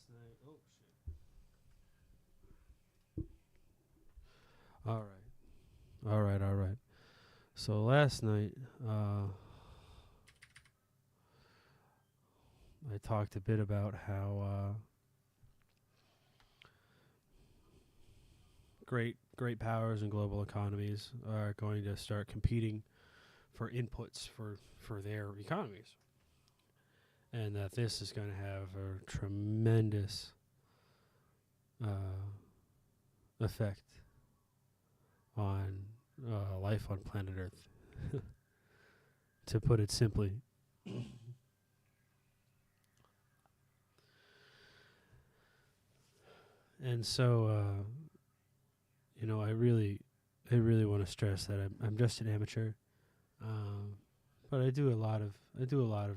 last night. Oh shit! All right, all right, all right. So last night, I talked a bit about how great powers and global economies are going to start competing for inputs for their economies, and that this is going to have a tremendous effect on life on planet Earth, to put it simply. And so, I really want to stress that I'm just an amateur, um, but I do a lot of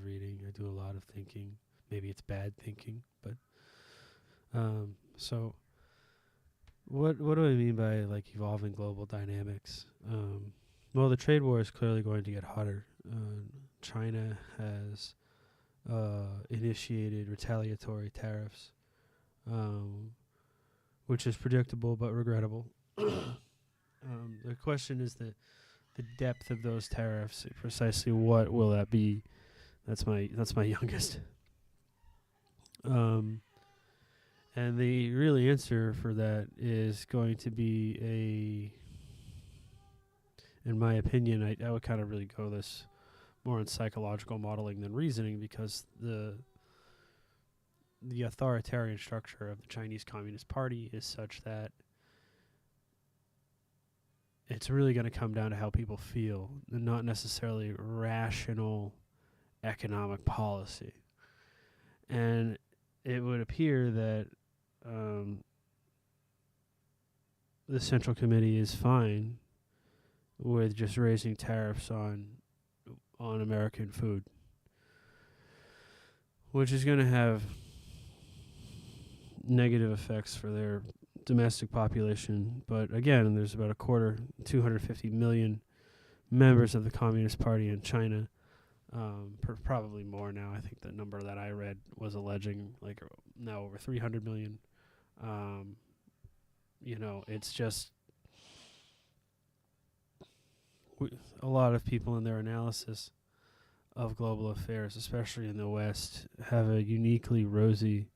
reading, I do a lot of thinking. Maybe it's bad thinking, but so what do I mean by like evolving global dynamics? Well, the trade war is clearly going to get hotter. China has initiated retaliatory tariffs, um, which is predictable but regrettable. The question is the depth of those tariffs. Precisely what will that be? That's my youngest. Um, and the really answer for that is going to be in my opinion, I would kind of really go this more in psychological modeling than reasoning, because the authoritarian structure of the Chinese Communist Party is such that it's really going to come down to how people feel, and not necessarily rational economic policy. And it would appear that the Central Committee is fine with just raising tariffs on American food, which is going to have negative effects for their domestic population. But again, there's about 250 million members of the Communist Party in China. Probably more now. I think the number that I read was alleging like now over 300 million. It's just a lot of people in their analysis of global affairs, especially in the West, have a uniquely rosy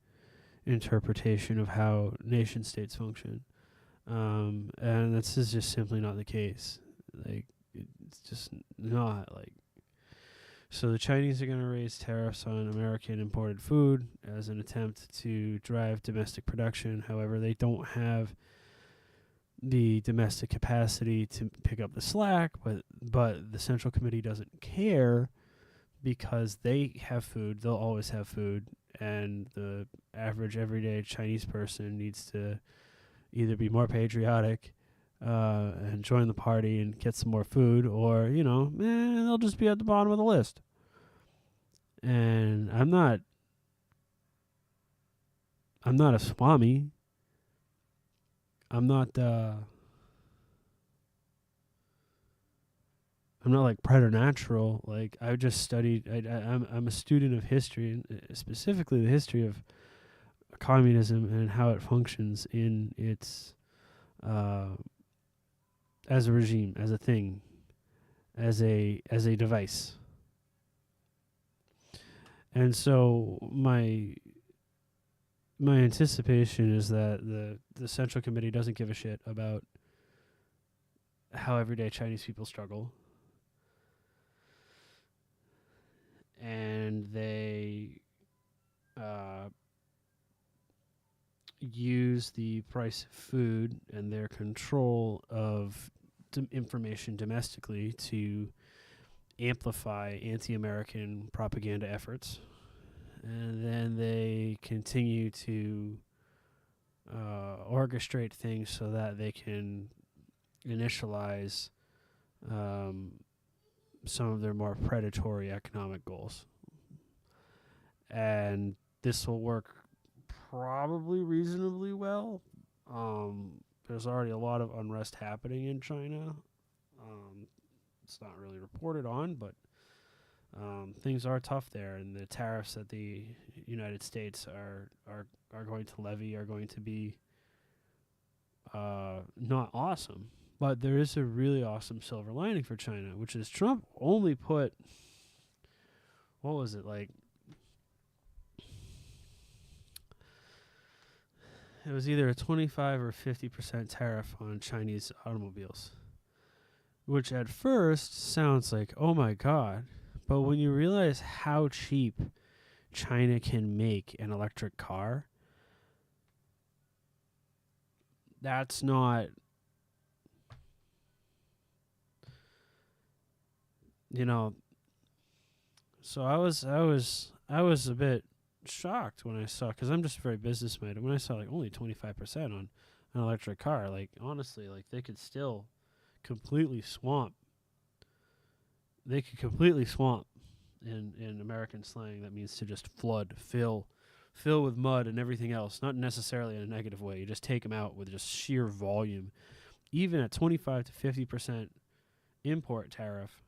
interpretation of how nation states function. And this is just simply not the case. Like, it's just not. Like, so the Chinese are going to raise tariffs on American imported food as an attempt to drive domestic production. However, they don't have the domestic capacity to pick up the slack, but the Central Committee doesn't care, because they have food. They'll always have food, and the average everyday Chinese person needs to either be more patriotic and join the party and get some more food, or they'll just be at the bottom of the list. And I'm not a swami. I'm not like preternatural. Like, I just studied. I'm a student of history, and specifically the history of communism and how it functions in its as a regime, as a thing, as a device. And so my anticipation is that the Central Committee doesn't give a shit about how everyday Chinese people struggle, and they use the price of food and their control of information domestically to amplify anti-American propaganda efforts. And then they continue to orchestrate things so that they can initialize some of their more predatory economic goals. And this will work probably reasonably well. There's already a lot of unrest happening in China. It's not really reported on, but things are tough there, and the tariffs that the United States are are going to levy are going to be not awesome. But there is a really awesome silver lining for China, which is Trump only put, what was it, like, it was either a 25 or 50% tariff on Chinese automobiles, which at first sounds like, oh my God. But when you realize how cheap China can make an electric car, that's not, you know, so I was a bit shocked when I saw, because I'm just very business minded, when I saw like only 25% on an electric car. Like, honestly, like they could still completely swamp. They could completely swamp. In American slang, that means to just flood, fill with mud and everything else. Not necessarily in a negative way. You just take them out with just sheer volume. Even at 25 to 50% import tariff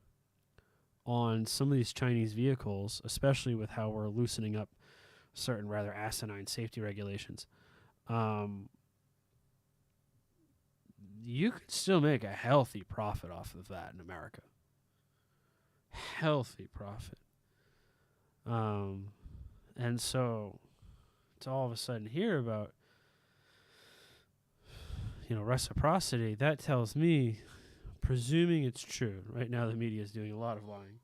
on some of these Chinese vehicles, especially with how we're loosening up certain rather asinine safety regulations, you could still make a healthy profit off of that in America. Healthy profit. And so to all of a sudden hear about, reciprocity, that tells me, presuming it's true, right now the media is doing a lot of lying,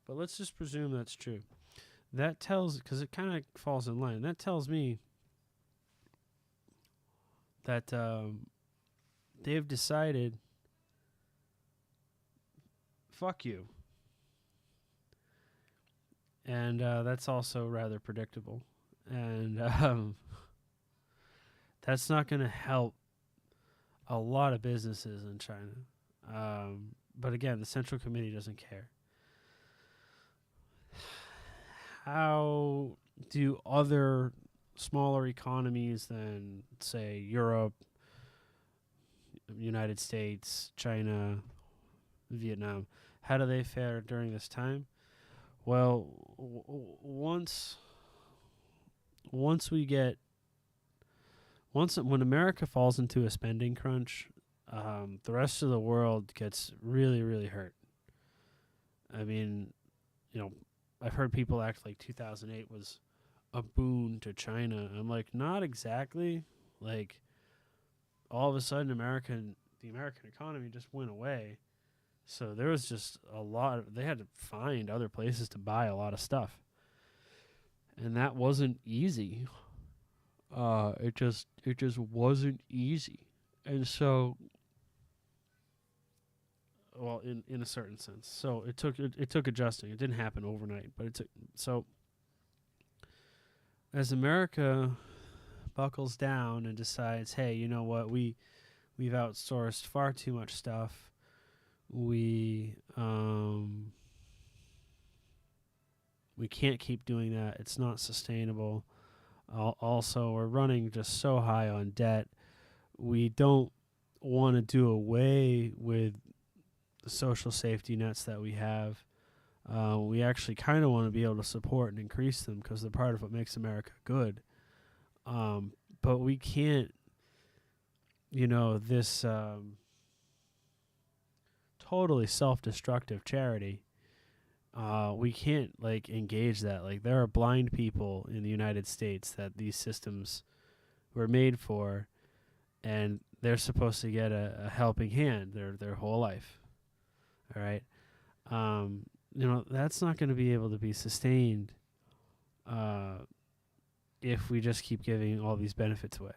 but let's just presume that's true. That tells, because it kind of falls in line, that tells me that they've decided, fuck you. And that's also rather predictable. And that's not going to help a lot of businesses in China. But again, the Central Committee doesn't care. How do other smaller economies than, say, Europe, United States, China, Vietnam, how do they fare during this time? Well, once when America falls into a spending crunch, the rest of the world gets really, really hurt. I mean, I've heard people act like 2008 was a boon to China. I'm like, not exactly. Like, all of a sudden, the American economy just went away. So there was just they had to find other places to buy a lot of stuff. And that wasn't easy. It just wasn't easy. And so, well, in a certain sense. So it took adjusting. It didn't happen overnight, but it took, so as America buckles down and decides, hey, you know what, we've outsourced far too much stuff. We can't keep doing that. It's not sustainable. Also, we're running just so high on debt. We don't want to do away with the social safety nets that we have. We actually kind of want to be able to support and increase them because they're part of what makes America good. But we can't, this totally self-destructive charity, we can't engage that. Like, there are blind people in the United States that these systems were made for, and they're supposed to get a helping hand their whole life. All right, that's not going to be able to be sustained if we just keep giving all these benefits away.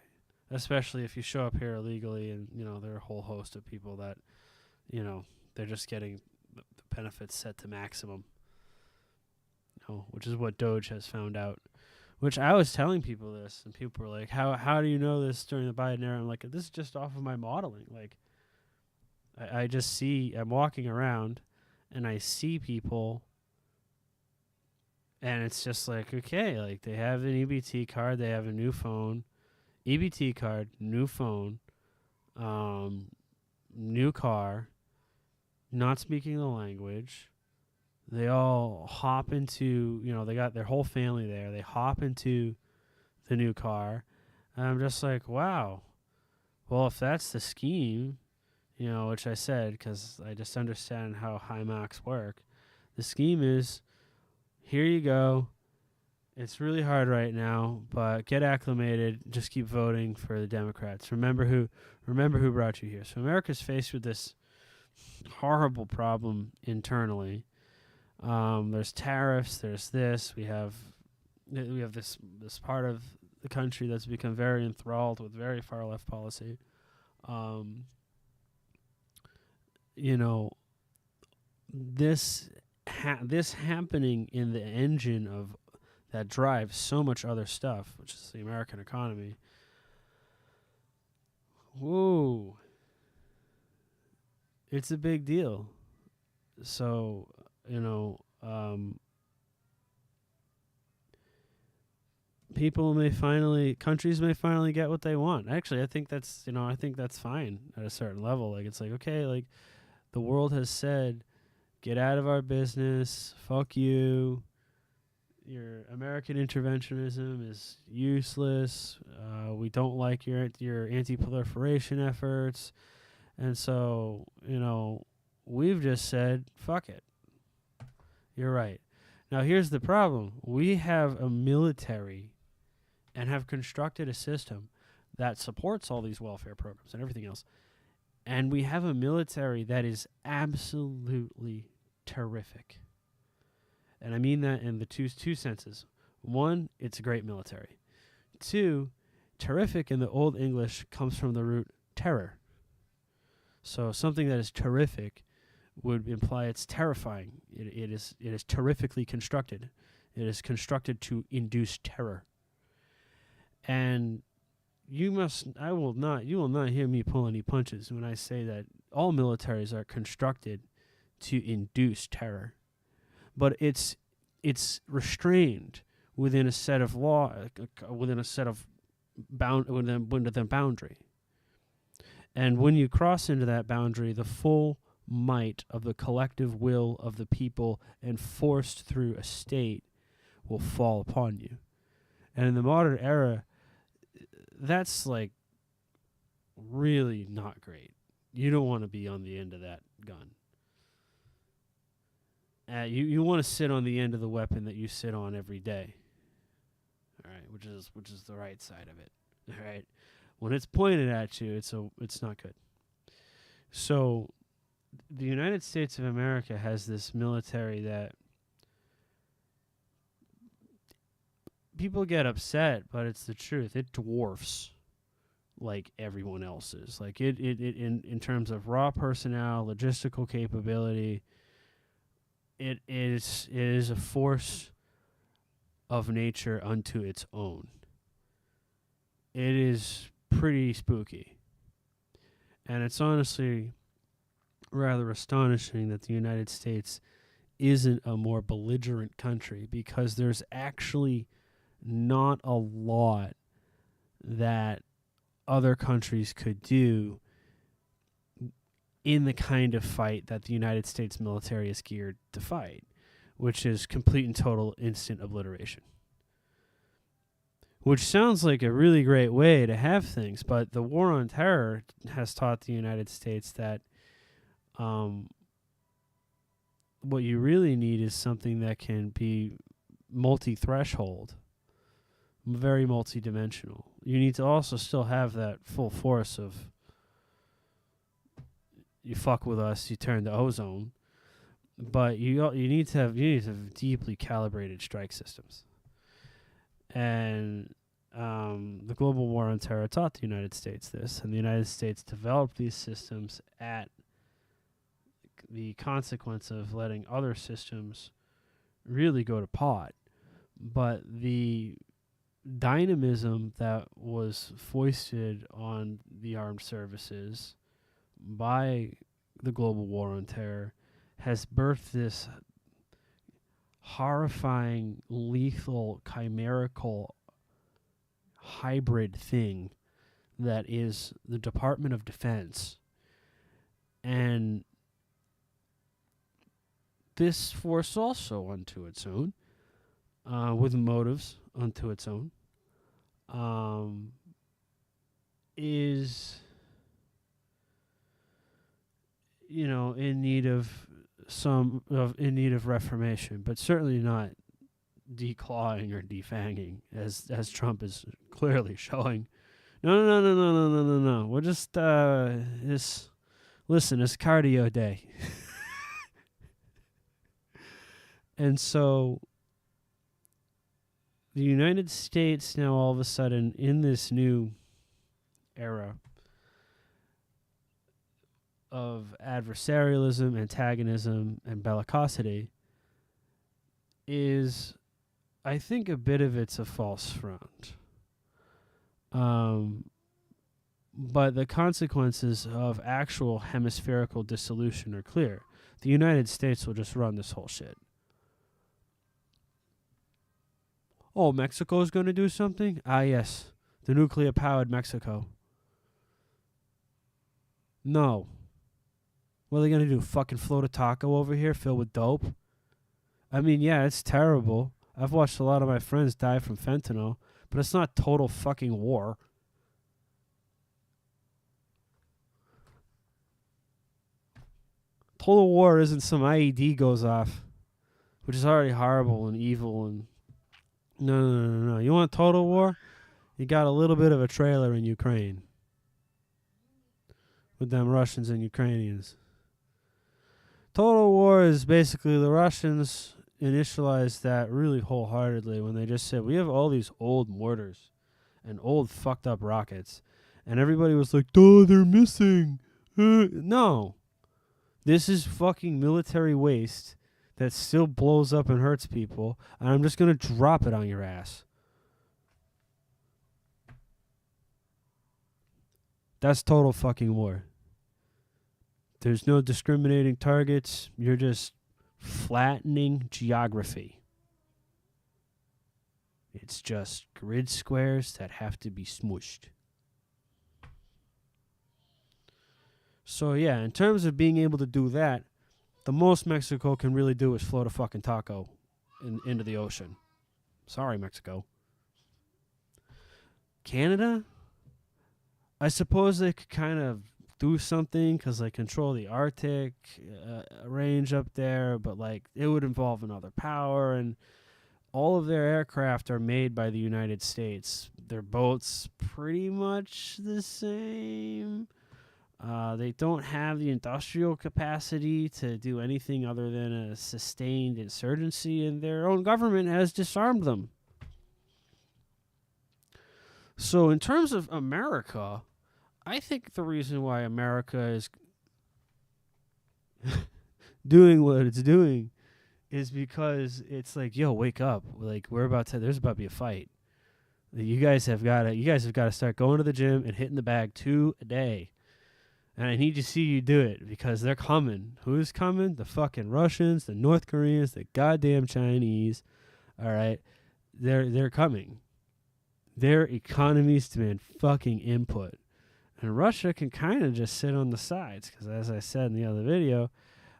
Especially if you show up here illegally, and there are a whole host of people that they're just getting the benefits set to maximum, which is what Doge has found out. Which I was telling people this, and people were like, how do you know this during the Biden era? I'm like, this is just off of my modeling. Like, I just see, I'm walking around, and I see people, and it's just like, okay, like, they have an EBT card, they have a new phone, EBT card, new phone, new car, not speaking the language. They all hop into, they got their whole family there. They hop into the new car. And I'm just like, wow. Well, if that's the scheme, which I said because I just understand how high marks work. The scheme is, here you go. It's really hard right now, but get acclimated. Just keep voting for the Democrats. Remember who brought you here. So America's faced with this horrible problem internally. There's tariffs. There's this. We have this part of the country that's become very enthralled with very far left policy. You know, this happening in the engine of that drives so much other stuff, which is the American economy. Whoa. It's a big deal. So, countries may finally get what they want. Actually, I think that's fine at a certain level. Like, it's like, okay, like, the world has said, get out of our business, fuck you. Your American interventionism is useless. We don't like your anti-proliferation efforts. And so, we've just said, fuck it. You're right. Now, here's the problem. We have a military and have constructed a system that supports all these welfare programs and everything else. And we have a military that is absolutely terrific. And I mean that in the two senses. One, it's a great military. Two, terrific in the Old English comes from the root terror. So something that is terrific would imply it's terrifying. It is terrifically constructed. It is constructed to induce terror. And you will not hear me pull any punches when I say that all militaries are constructed to induce terror. But it's restrained within a set of law, within a set of within the boundary. And when you cross into that boundary, the full might of the collective will of the people enforced through a state will fall upon you. And in the modern era, that's like really not great. You don't want to be on the end of that gun. You want to sit on the end of the weapon that you sit on every day. All right, which is the right side of it. All right, when it's pointed at you, it's not good. So, the United States of America has this military that people get upset, but it's the truth. It dwarfs like everyone else's. Like it in terms of raw personnel, logistical capability. It is a force of nature unto its own. It is pretty spooky. And it's honestly rather astonishing that the United States isn't a more belligerent country, because there's actually not a lot that other countries could do in the kind of fight that the United States military is geared to fight, which is complete and total instant obliteration. Which sounds like a really great way to have things, but the war on terror has taught the United States that what you really need is something that can be multi-threshold, very multi-dimensional. You need to also still have that full force of, you fuck with us, you turn to ozone, but you need to have deeply calibrated strike systems. And the global war on terror taught the United States this, and the United States developed these systems at the consequence of letting other systems really go to pot. But the dynamism that was foisted on the armed services by the global war on terror has birthed this horrifying, lethal, chimerical hybrid thing that is the Department of Defense. And this force also unto its own, with motives unto its own, is, in need of in need of reformation, but certainly not declawing or defanging, as Trump is clearly showing. No, no, no, no, no, no, no, no. We're just listen, it's cardio day. And so the United States now all of a sudden in this new era of adversarialism, antagonism, and bellicosity is, I think, a bit of it's a false front. But the consequences of actual hemispherical dissolution are clear. The United States will just run this whole shit. Oh, Mexico's going to do something? Ah, yes. The nuclear-powered Mexico. No. What are they going to do? Fucking float a taco over here filled with dope? I mean, yeah, it's terrible. I've watched a lot of my friends die from fentanyl, but it's not total fucking war. Total war isn't some IED goes off, which is already horrible and evil. And no. You want total war? You got a little bit of a trailer in Ukraine with them Russians and Ukrainians. Total war is basically the Russians initialized that really wholeheartedly when they just said, we have all these old mortars and old fucked up rockets. And everybody was like, duh, they're missing. No. This is fucking military waste that still blows up and hurts people, and I'm just going to drop it on your ass. That's total fucking war. There's no discriminating targets. You're just flattening geography. It's just grid squares that have to be smooshed. So, yeah, in terms of being able to do that, the most Mexico can really do is float a fucking taco into the ocean. Sorry, Mexico. Canada? I suppose they could kind of do something because they control the Arctic range up there, but like it would involve another power, and all of their aircraft are made by the United States. Their boats pretty much the same. They don't have the industrial capacity to do anything other than a sustained insurgency, and their own government has disarmed them. So in terms of America, I think the reason why America is doing what it's doing is because it's like, yo, wake up. Like, there's about to be a fight. You guys have got to start going to the gym and hitting the bag 2 a day. And I need to see you do it because they're coming. Who's coming? The fucking Russians, the North Koreans, the goddamn Chinese. All right. They're coming. Their economies demand fucking input. And Russia can kind of just sit on the sides because, as I said in the other video,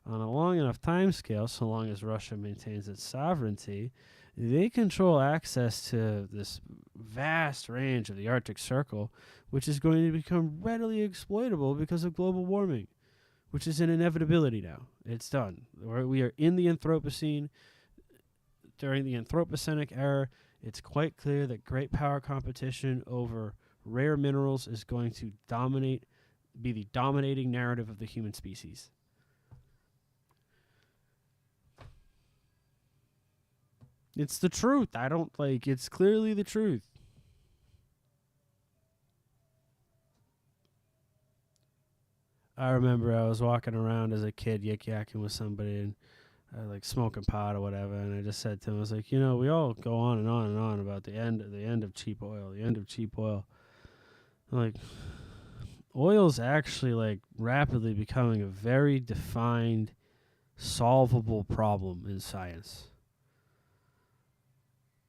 on a long enough time scale, so long as Russia maintains its sovereignty, they control access to this vast range of the Arctic Circle, which is going to become readily exploitable because of global warming, which is an inevitability now. It's done. We are in the Anthropocene. During the Anthropocenic era, it's quite clear that great power competition over rare minerals is going to be the dominating narrative of the human species. It's the truth. It's clearly the truth. I remember I was walking around as a kid yik-yakking with somebody and smoking pot or whatever, and I just said to him, I was like, we all go on and on and on about the end of cheap oil, the end of cheap oil. Like, oil's actually rapidly becoming a very defined, solvable problem in science.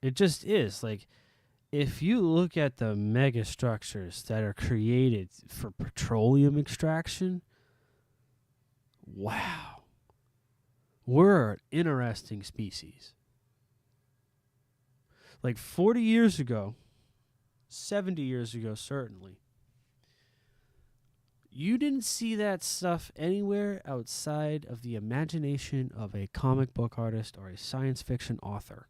It just is. Like, if you look at the mega structures that are created for petroleum extraction, wow, we're an interesting species. Like 40 years ago, 70 years ago, certainly, You didn't see that stuff anywhere outside of the imagination of a comic book artist or a science fiction author.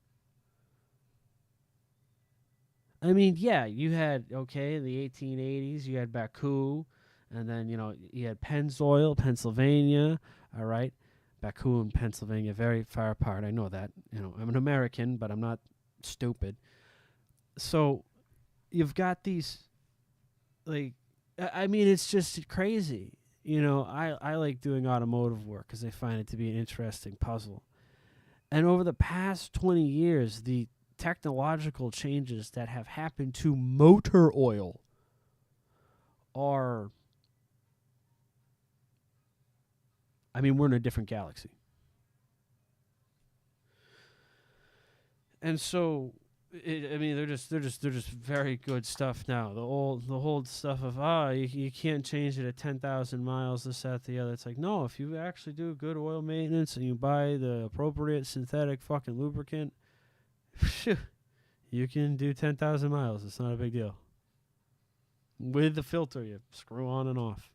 I mean, yeah, you had, in the 1880s, you had Baku, and then, you had Pennzoil, Pennsylvania, all right? Baku and Pennsylvania, very far apart. I know that. I'm an American, but I'm not stupid. So you've got these, like, I mean, it's just crazy. I like doing automotive work because I find it to be an interesting puzzle. And over the past 20 years, the technological changes that have happened to motor oil are, I mean, we're in a different galaxy. And so, they're just very good stuff now. The whole stuff of you can't change it at 10,000 miles, this, that, the other. It's like, no, if you actually do good oil maintenance and you buy the appropriate synthetic fucking lubricant, you can do 10,000 miles. It's not a big deal. With the filter, you screw on and off.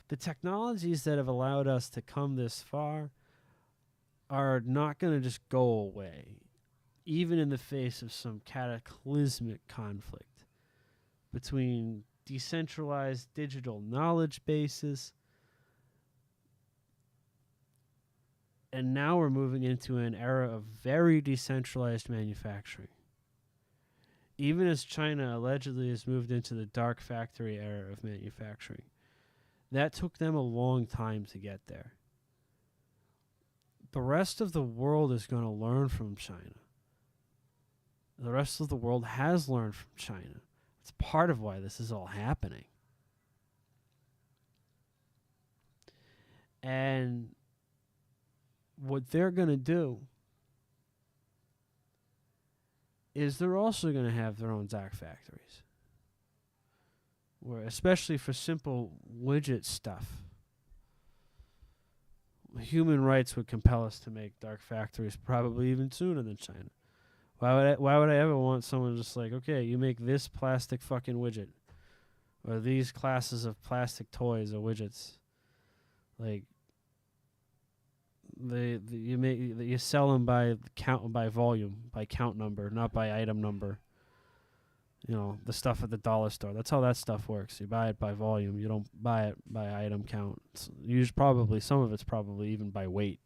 The technologies that have allowed us to come this far are not going to just go away, even in the face of some cataclysmic conflict between decentralized digital knowledge bases. And now we're moving into an era of very decentralized manufacturing. Even as China allegedly has moved into the dark factory era of manufacturing, that took them a long time to get there. The rest of the world is going to learn from China. The rest of the world has learned from China. It's part of why this is all happening. And what they're going to do is they're also going to have their own dark factories, where, especially for simple widget stuff, human rights would compel us to make dark factories probably even sooner than China. Why would I ever want someone just like, okay, you make this plastic fucking widget, or these classes of plastic toys or widgets, like you sell them by volume, by count number, not by item number. The stuff at the dollar store. That's how that stuff works. You buy it by volume. You don't buy it by item count. Some of it's probably even by weight.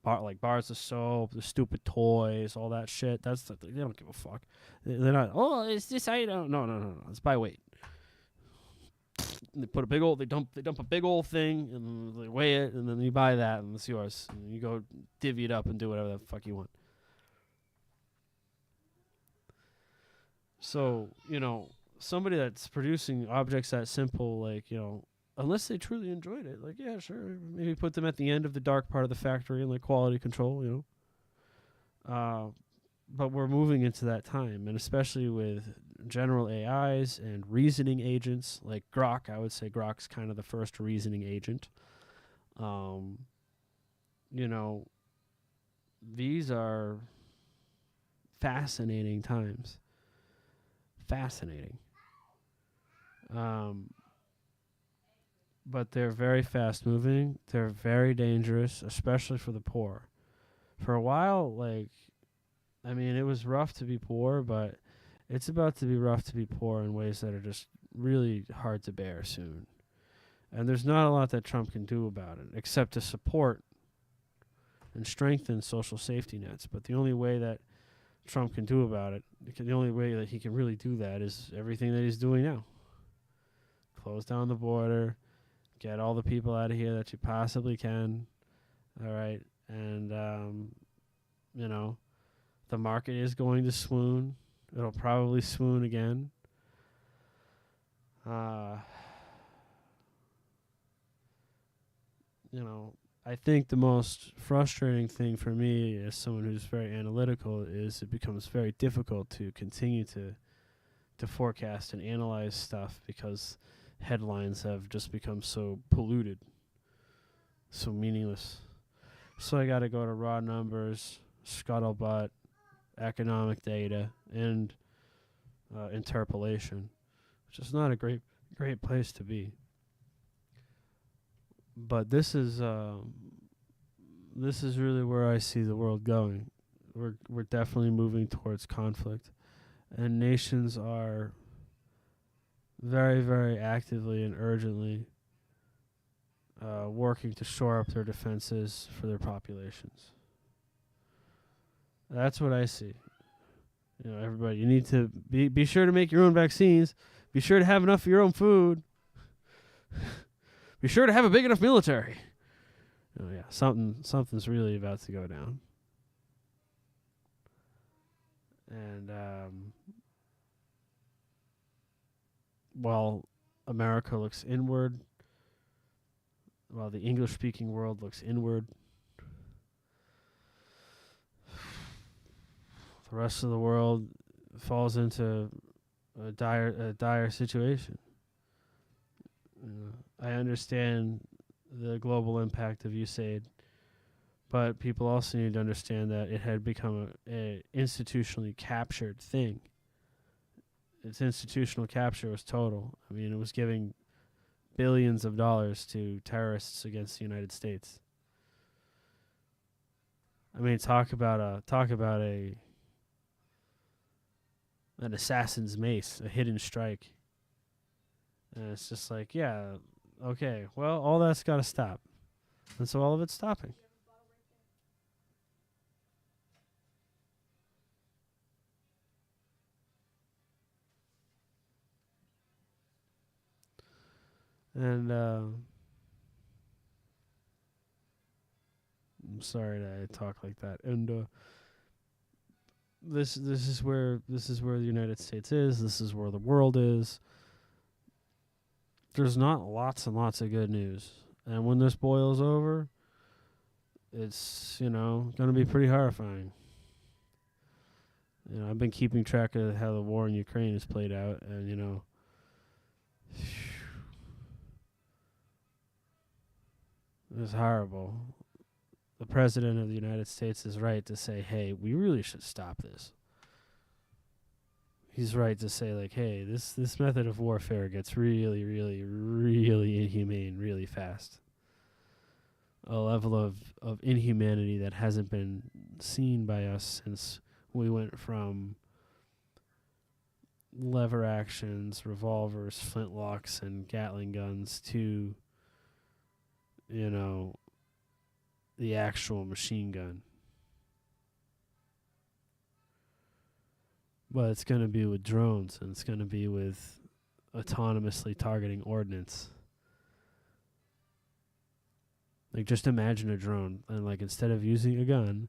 Like bars of soap, the stupid toys, all that shit. They don't give a fuck. They're not. Oh, it's this item. No. It's by weight. They put they dump a big old thing and they weigh it, and then you buy that and it's yours. And you go divvy it up and do whatever the fuck you want. So, somebody that's producing objects that simple, like, unless they truly enjoyed it, like, yeah, sure, maybe put them at the end of the dark part of the factory and like quality control, but we're moving into that time, and especially with general AIs and reasoning agents like Grok. I would say Grok's kind of the first reasoning agent. These are fascinating times. Fascinating. But they're very fast moving. They're very dangerous, especially for the poor. For a while, it was rough to be poor, but it's about to be rough to be poor in ways that are just really hard to bear soon. And there's not a lot that Trump can do about it, except to support and strengthen social safety nets. But the only way that Trump can do about it, the only way that he can really do that is everything that he's doing now. Close down the border, get all the people out of here that you possibly can, all right? And, the market is going to swoon. It'll probably swoon again. I think the most frustrating thing for me as someone who's very analytical is it becomes very difficult to continue to forecast and analyze stuff because headlines have just become so polluted, so meaningless. So I got to go to raw numbers, scuttlebutt, economic data, and interpolation. which is not a great place to be. But this is really where I see the world going. We're definitely moving towards conflict, and nations are very, very actively and urgently working to shore up their defenses for their populations. That's what I see. Everybody, you need to be sure to make your own vaccines. Be sure to have enough of your own food. Be sure to have a big enough military. Oh yeah, something's really about to go down. And while America looks inward, while the English-speaking world looks inward, the rest of the world falls into a dire situation. I understand the global impact of USAID, but people also need to understand that it had become a institutionally captured thing. Its institutional capture was total. I mean, it was giving billions of dollars to terrorists against the United States. I mean, talk about an assassin's mace, a hidden strike. And it's just like, yeah, okay, well, all that's got to stop. And so all of it's stopping. And I'm sorry that I talk like that. And this is where the United States is. This is where the world is. There's not lots and lots of good news. And when this boils over, it's, going to be pretty horrifying. I've been keeping track of how the war in Ukraine is played out, and, it's horrible. The President of the United States is right to say, hey, we really should stop this. He's right to say, like, hey, this method of warfare gets really, really, really inhumane really fast. A level of inhumanity that hasn't been seen by us since we went from lever actions, revolvers, flintlocks, and Gatling guns to, the actual machine gun. But it's going to be with drones, and it's going to be with autonomously targeting ordnance. Like, just imagine a drone, and, like, instead of using a gun,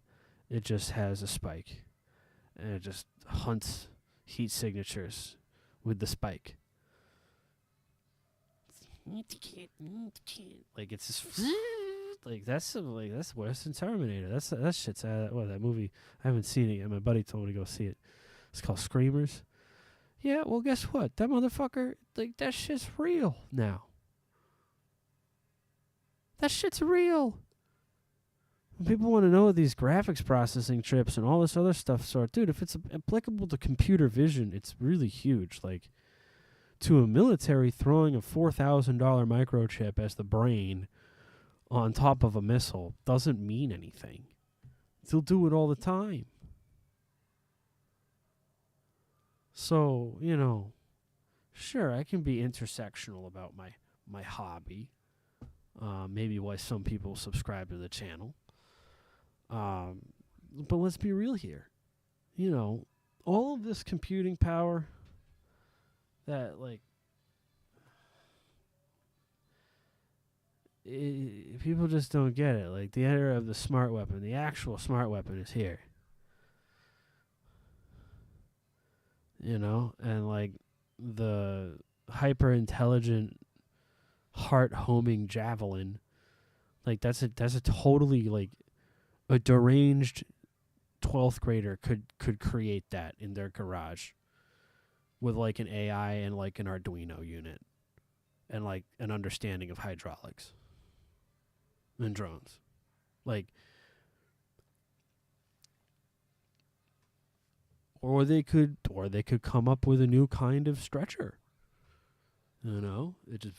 it just has a spike. And it just hunts heat signatures with the spike. Like, it's just... Like, that's Western Terminator. That shit's that movie. I haven't seen it yet. My buddy told me to go see it. It's called Screamers. Yeah, well, guess what? That motherfucker, like, that shit's real now. That shit's real. When people want to know these graphics processing chips and all this other stuff, dude, if it's applicable to computer vision, it's really huge. Like, to a military, throwing a $4,000 microchip as the brain on top of a missile doesn't mean anything. They'll do it all the time. So, sure, I can be intersectional about my hobby. Maybe why some people subscribe to the channel. But let's be real here. All of this computing power that, like, people just don't get it. Like, the era of the smart weapon, the actual smart weapon is here. And, like, the hyper-intelligent, heart-homing javelin, like, that's a totally, like, a deranged 12th grader could create that in their garage with, like, an AI and, like, an Arduino unit and, like, an understanding of hydraulics and drones. Like, or they could come up with a new kind of stretcher. It just,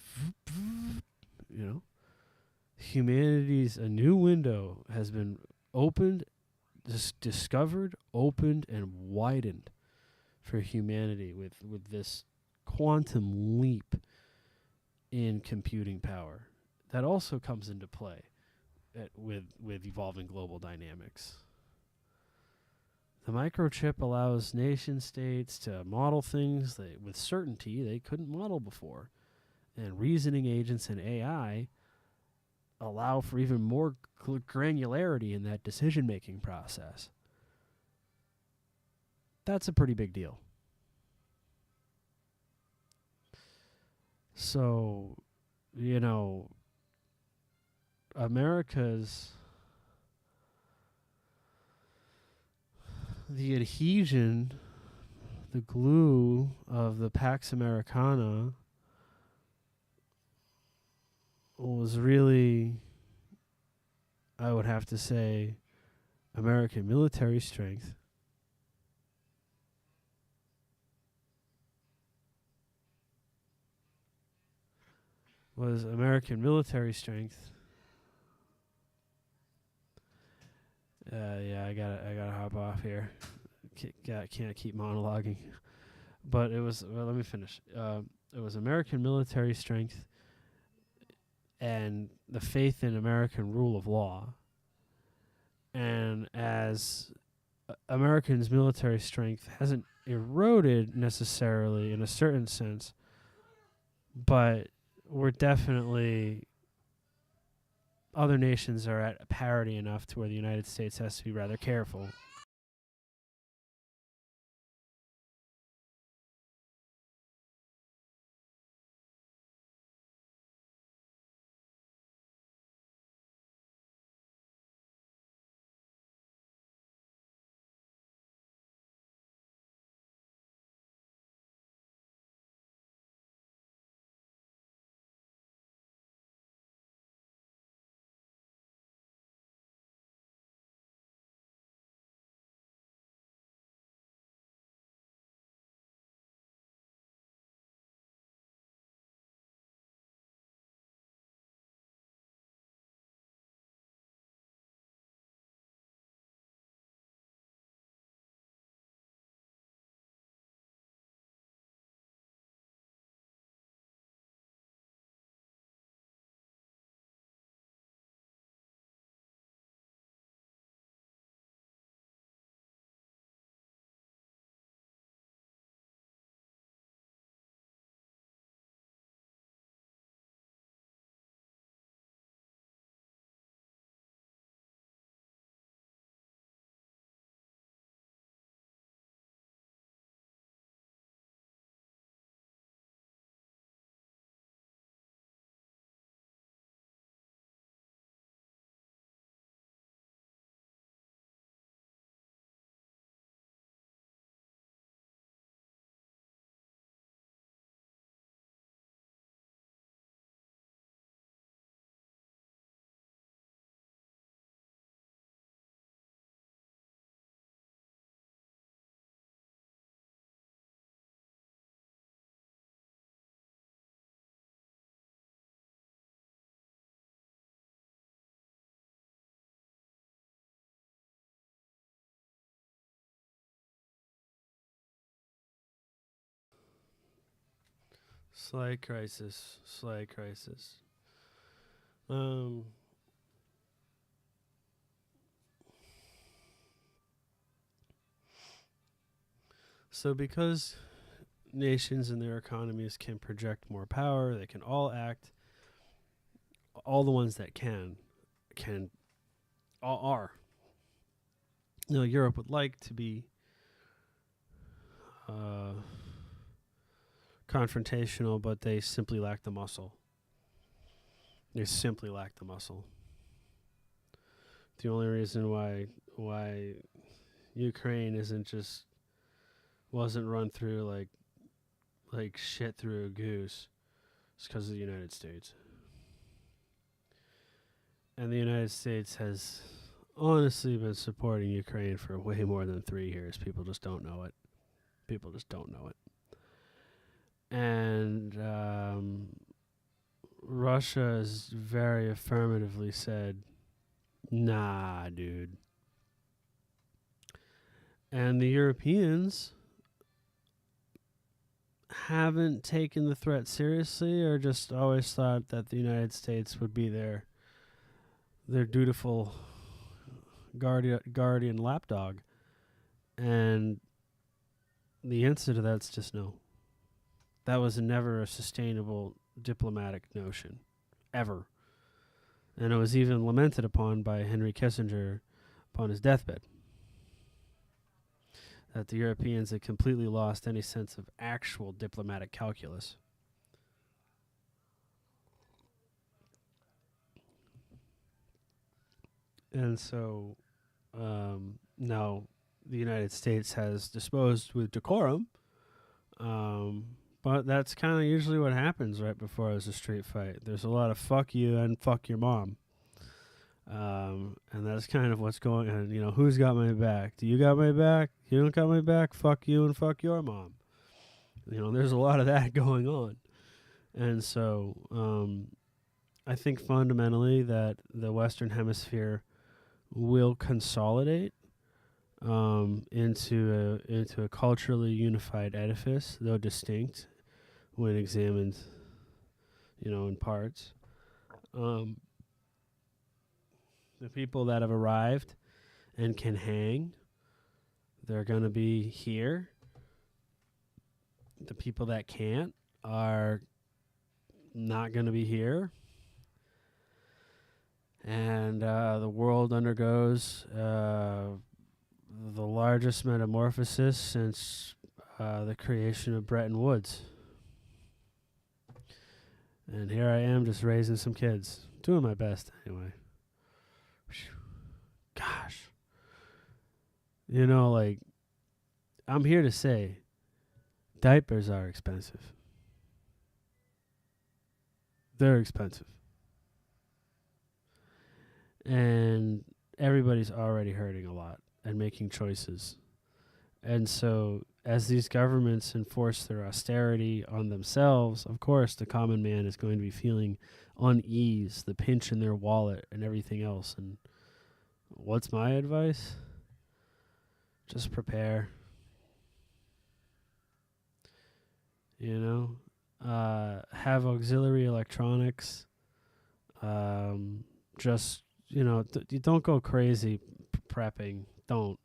you know, humanity's a new window has been opened, discovered, opened, and widened for humanity with this quantum leap in computing power that also comes into play with evolving global dynamics. The microchip allows nation states to model things with certainty they couldn't model before. And reasoning agents and AI allow for even more granularity in that decision-making process. That's a pretty big deal. So, America's the adhesion, the glue of the Pax Americana was really, I would have to say, American military strength. Was American military strength. I gotta hop off here. Can't keep monologuing. But it was. Well, let me finish. It was American military strength and the faith in American rule of law. And as Americans' military strength hasn't eroded necessarily in a certain sense, but we're definitely, other nations are at parity enough to where the United States has to be rather careful. Slight crisis. Slight crisis. Um, so because nations and their economies can project more power, they can all act. All the ones that can all are. Europe would like to be uh, confrontational, but they simply lack the muscle. They simply lack the muscle. The only reason why Ukraine wasn't run through like shit through a goose is because of the United States. And the United States has honestly been supporting Ukraine for way more than 3 years. People just don't know it. And Russia has very affirmatively said, nah, dude. And the Europeans haven't taken the threat seriously, or just always thought that the United States would be their dutiful guardian lapdog. And the answer to that's just no. That was never a sustainable diplomatic notion, ever. And it was even lamented upon by Henry Kissinger upon his deathbed, that the Europeans had completely lost any sense of actual diplomatic calculus. And so now the United States has disposed with decorum, but that's kind of usually what happens right before there's a street fight. There's a lot of fuck you and fuck your mom. And that's kind of what's going on. You know, who's got my back? Do you got my back? You don't got my back? Fuck you and fuck your mom. You know, there's a lot of that going on. And so I think fundamentally that the Western Hemisphere will consolidate into a culturally unified edifice, though distinct when examined, you know, in parts. The people that have arrived and can hang, they're going to be here. The people that can't are not going to be here. And the world undergoes the largest metamorphosis since the creation of Bretton Woods. And here I am just raising some kids. Doing my best anyway. Gosh. You know, like, I'm here to say diapers are expensive. They're expensive. And everybody's already hurting a lot and making choices. And so as these governments enforce their austerity on themselves, of course, the common man is going to be feeling unease, the pinch in their wallet and everything else. And what's my advice? Just prepare. You know, have auxiliary electronics. Just, you know, you don't go crazy prepping. Don't.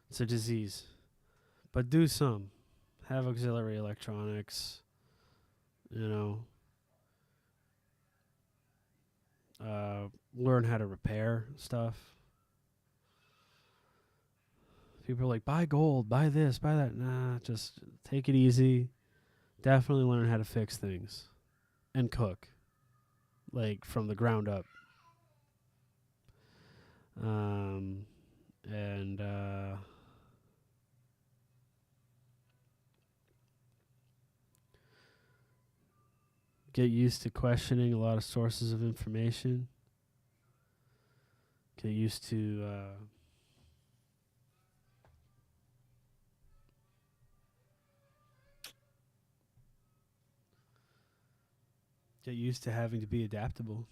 It's a disease. But do some. Have auxiliary electronics. You know, learn how to repair stuff. People are like, buy gold, buy this, buy that. Nah, just take it easy. Definitely learn how to fix things. And cook. Like, from the ground up. And get used to questioning a lot of sources of information. Get used to having to be adaptable.